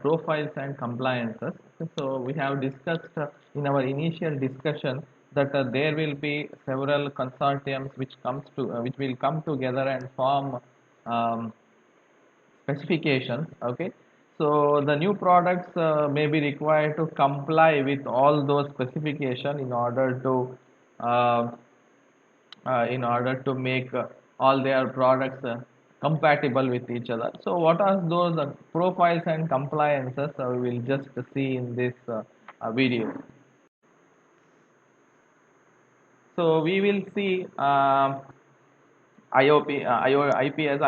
profiles and compliances. So we have discussed in our initial discussion that there will be several consortiums which will come together and form um, specifications. Okay, so the new products may be required to comply with all those specifications uh, in order to make all their products compatible with each other. So what are those profiles and compliances we will just see in this video. So we will see IPS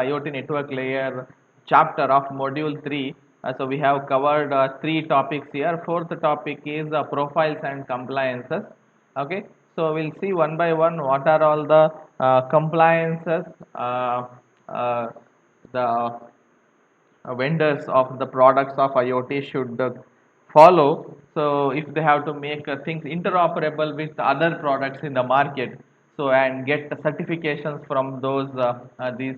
IoT network layer chapter of module 3. So we have covered three topics here. Fourth topic is profiles and compliances. Okay, so we'll see one by one what are all the compliances uh, the vendors of the products of IoT should follow. So if they have to make things interoperable with other products in the market, so and get the certifications from these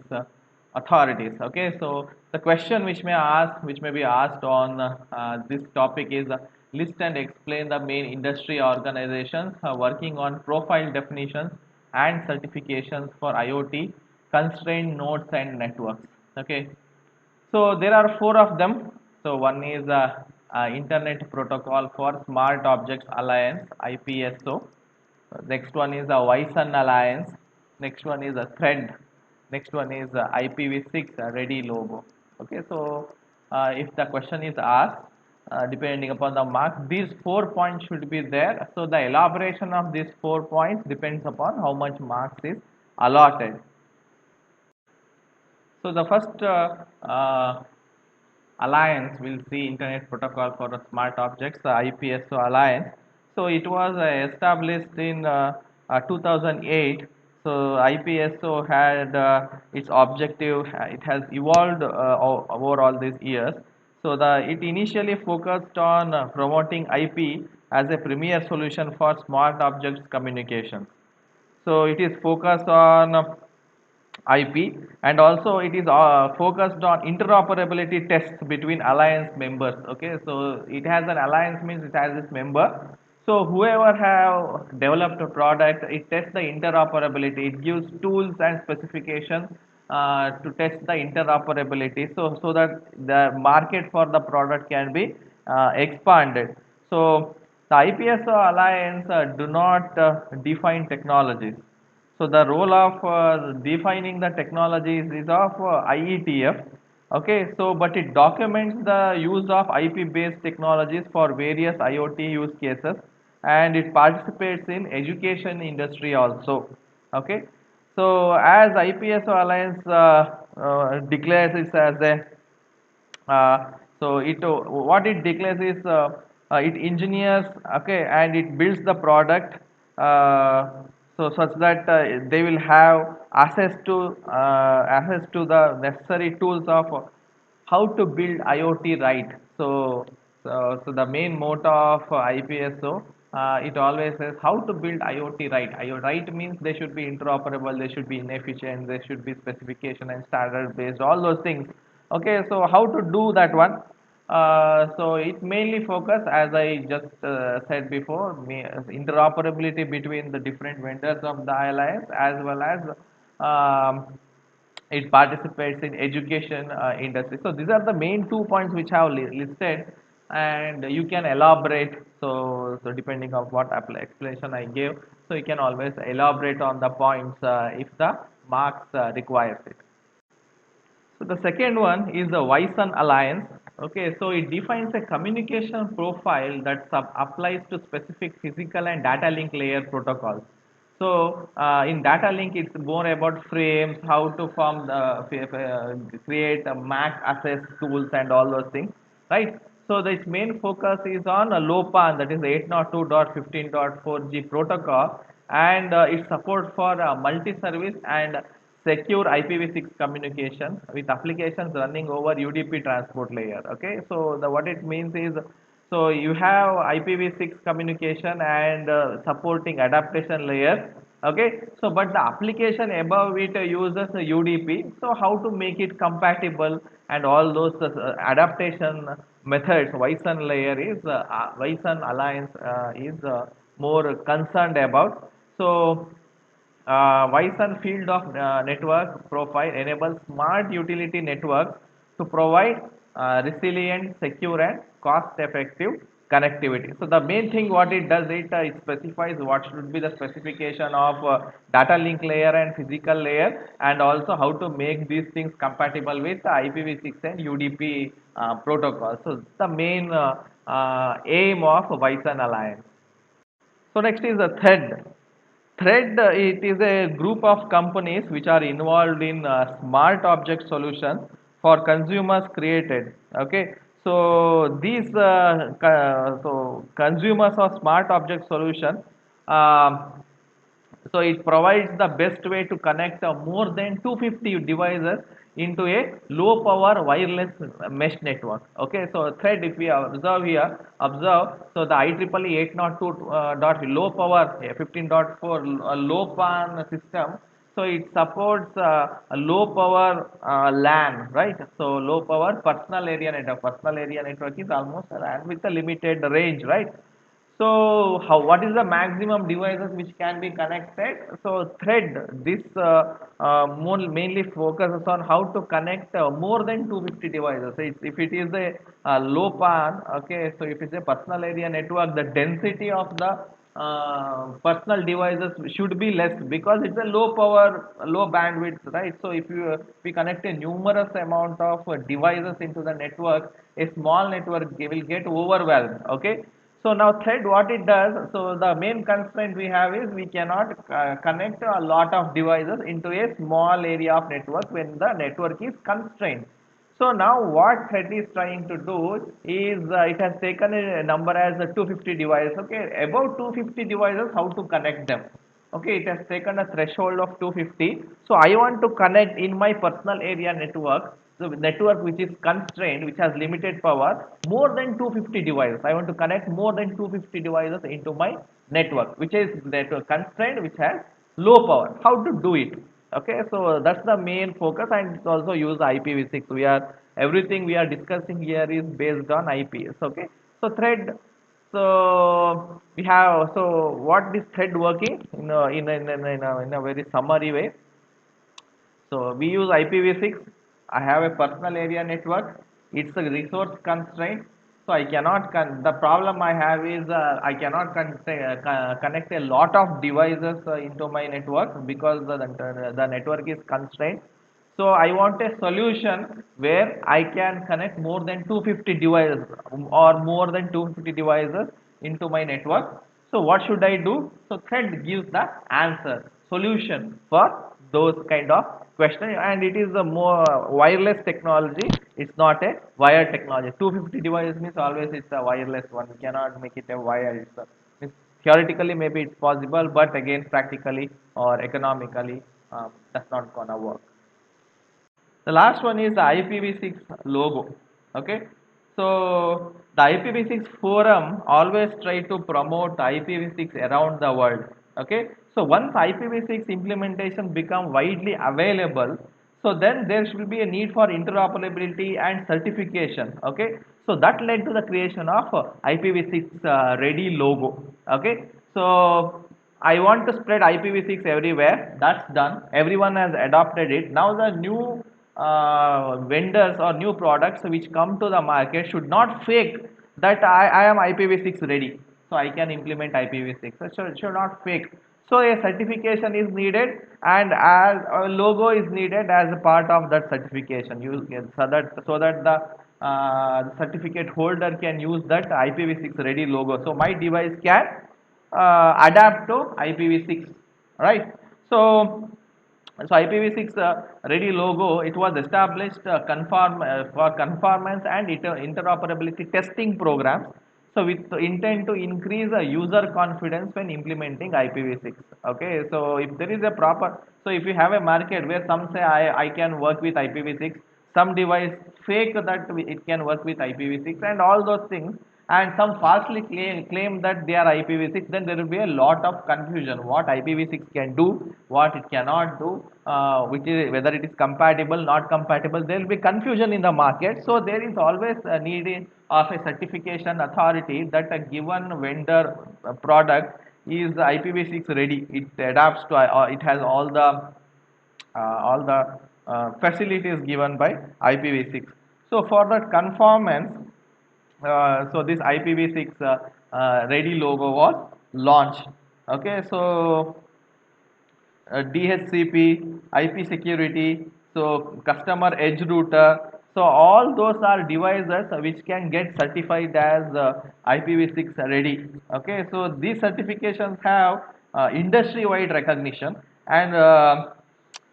authorities. Okay, so the question which may be asked on this topic is list and explain the main industry organizations working on profile definitions and certifications for IoT constrained nodes and networks. Okay, so there are four of them. So one is Internet Protocol for Smart Objects Alliance (IPSO). Next one is a Wi-Fi Alliance. Next one is a Thread. Next one is IPv6 Ready logo. Okay, so if the question is asked, depending upon the marks, these 4 points should be there. So the elaboration of these 4 points depends upon how much marks is allotted. So the first alliance will see Internet Protocol for Smart Objects, the IPSO alliance. So it was established in 2008. So IPSO had its objective. It has evolved over all these years. So it initially focused on promoting IP as a premier solution for smart objects communication. So it is focused on IP, and also it is focused on interoperability tests between alliance members. Okay, so it has an alliance means it has its member. So whoever have developed a product, it tests the interoperability. It gives tools and specifications to test the interoperability. So that the market for the product can be expanded. So the IPSO alliance do not define technologies. So the role of defining the technologies is of IETF. Okay, so but it documents the use of IP-based technologies for various IoT use cases, and it participates in education industry also. Okay, so as IPSO Alliance declares it as a what it declares is it engineers, okay, and it builds the product so such that they will have access to the necessary tools of how to build IoT right. So the main motto of IPSO, it always says how to build IoT right. IoT right means they should be interoperable, they should be inefficient, they should be specification and standard based, all those things. Okay, so how to do that one? So it mainly focus, as I just said before, interoperability between the different vendors of the alliance, as well as um, it participates in education industry. So these are the main 2 points which I have listed, and you can elaborate. So depending on what explanation I gave, so you can always elaborate on the points if the marks requires it. So the second one is the Wi-Fi Alliance. Okay, so it defines a communication profile that applies to specific physical and data link layer protocols. So in data link, it's more about frames, how to create a MAC access tools and all those things, right? So its main focus is on a LoWPAN, that is 802.15.4G protocol, and it support for multi-service and secure IPv6 communication with applications running over UDP transport layer. Okay, so what it means is, so you have IPv6 communication and supporting adaptation layers. Okay, so but the application above it uses the UDP. So how to make it compatible and all those adaptation methods, Wyson layer is Wyson alliance is more concerned about. So Wyson field of network profile enables smart utility networks to provide resilient, secure, and cost-effective connectivity. So the main thing what it does, it specifies what should be the specification of data link layer and physical layer, and also how to make these things compatible with IPv6 and UDP protocols. So the main aim of Wyson Alliance. So next is a thread. Thread, it is a group of companies which are involved in smart object solutions for consumers created. Okay, so these so consumers of smart object solution, um, so it provides the best way to connect more than 250 devices into a low power wireless mesh network. Okay, so thread, if we observe here, observe, so the IEEE 802 dot low power 15.4 low PAN system, so it supports a low power LAN, right? So low power personal area network. Personal area network is almost a LAN with a limited range, right? So what is the maximum devices which can be connected? So thread, this more mainly focuses on how to connect more than 250 devices. So if it is a low PAN, okay, so if it's a personal area network, the density of the personal devices should be less because it's a low power, low bandwidth, right? So if we connect a numerous amount of devices into the network, a small network will get overwhelmed, okay? So now thread, what it does, so the main constraint we have is we cannot connect a lot of devices into a small area of network when the network is constrained. So now what thread is trying to do is it has taken a number as a 250 devices. Okay, about 250 devices, how to connect them? Okay, it has taken a threshold of 250. So I want to connect in my personal area network, so network which is constrained, which has limited power, more than 250 devices. I want to connect more than 250 devices into my network, which is network constrained, which has low power. How to do it? Okay, so that's the main focus, and it's also use IPv6. We are, everything we are discussing here is based on IPS. Okay, so thread, so we have, so what this thread working in a very summary way. So we use IPv6. I have a personal area network. It's a resource constraint. So I cannot the problem I have is I cannot connect a lot of devices into my network because the network is constrained. So I want a solution where I can connect more than 250 devices or more than 250 devices into my network. So what should I do? So thread gives the answer, solution for those kind of question, and it is a more wireless technology. It's not a wired technology. 250 devices means always it's a wireless one. We cannot make it a wired. Means theoretically maybe it's possible, but again practically or economically that's not gonna work. The last one is the IPv6 logo. Okay, so the IPv6 forum always try to promote IPv6 around the world. Okay, so once IPv6 implementation become widely available, so then there should be a need for interoperability and certification. Okay, so that led to the creation of IPv6 ready logo. Okay, so I want to spread IPv6 everywhere. That's done. Everyone has adopted it. Now the new vendors or new products which come to the market should not fake that I am IPv6 ready, so I can implement IPv6. So it should not fake. So a certification is needed, and as a logo is needed as a part of that certification. So that the certificate holder can use that IPv6 ready logo. So my device can adapt to IPv6, right? So IPv6 ready logo, it was established for conformance and interoperability testing programs. So with the intent to increase user confidence when implementing IPv6. Okay, so if there is a proper, so if you have a market where some say I can work with IPv6, some device fake that it can work with IPv6 and all those things. and some falsely claim that they are IPv6, then there will be a lot of confusion what IPv6 can do, what it cannot do, which is whether it is compatible, not compatible. There will be confusion in the market. So there is always a need of a certification authority that a given vendor product is IPv6 ready. It adapts to, it has all the facilities given by IPv6. So for that conformance, so this IPv6 ready logo was launched. Okay, so DHCP, IP security, so customer edge router. So all those are devices which can get certified as IPv6 ready. Okay, so these certifications have industry-wide recognition, and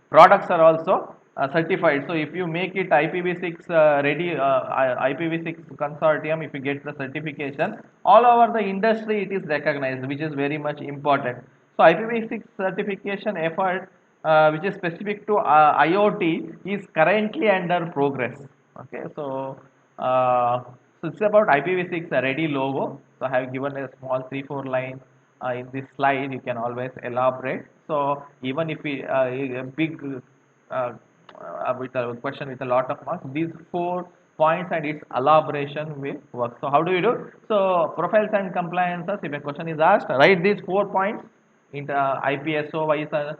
products are also certified. So if you make it IPv6 ready, IPv6 consortium, if you get the certification, all over the industry it is recognized, which is very much important. So IPv6 certification effort, which is specific to IoT, is currently under progress. Okay, uh, so it's about IPv6 ready logo. So I have given a small 3-4 line in this slide. You can always elaborate. So even if we a big uh, with a question with a lot of marks, these 4 points and its elaboration will work. So how do you do? So profiles and compliances. If a question is asked, write these 4 points in the IPSO, WISA,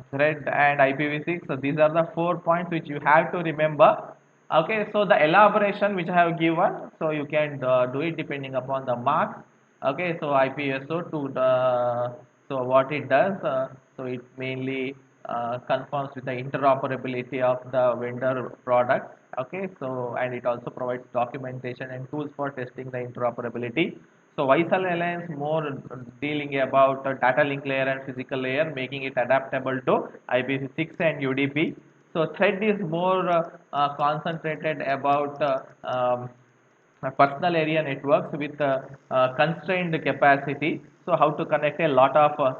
thread, and IPv6. So these are the 4 points which you have to remember. Okay, so the elaboration which I have given, so you can do it depending upon the marks. Okay, so IPSO to the, so what it does, so it mainly conforms with the interoperability of the vendor product. Okay, so and it also provides documentation and tools for testing the interoperability. So WISL Alliance more dealing about data link layer and physical layer, making it adaptable to IPv6 and UDP. So thread is more concentrated about personal area networks with constrained capacity. So how to connect a lot of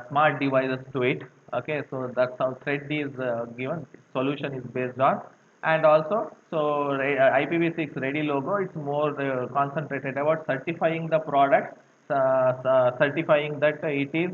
smart devices to it. Okay, so that's how thread is given. Solution is based on, and also so IPv6 ready logo. It's more concentrated about certifying the product, certifying that it is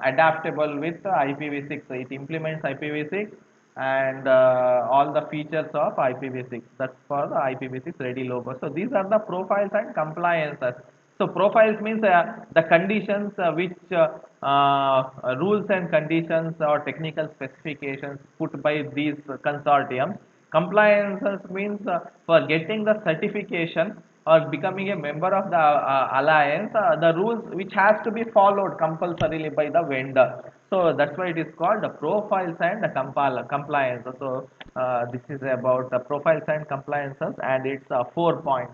adaptable with IPv6. So it implements IPv6 and all the features of IPv6. That's for the IPv6 ready logo. So these are the profiles and compliances. So profiles means the conditions which rules and conditions or technical specifications put by these consortiums. Compliances means for getting the certification or becoming a member of the alliance, the rules which has to be followed compulsorily by the vendor. So that's why it is called the profiles and the compliance. So this is about the profiles and compliances, and it's 4 points.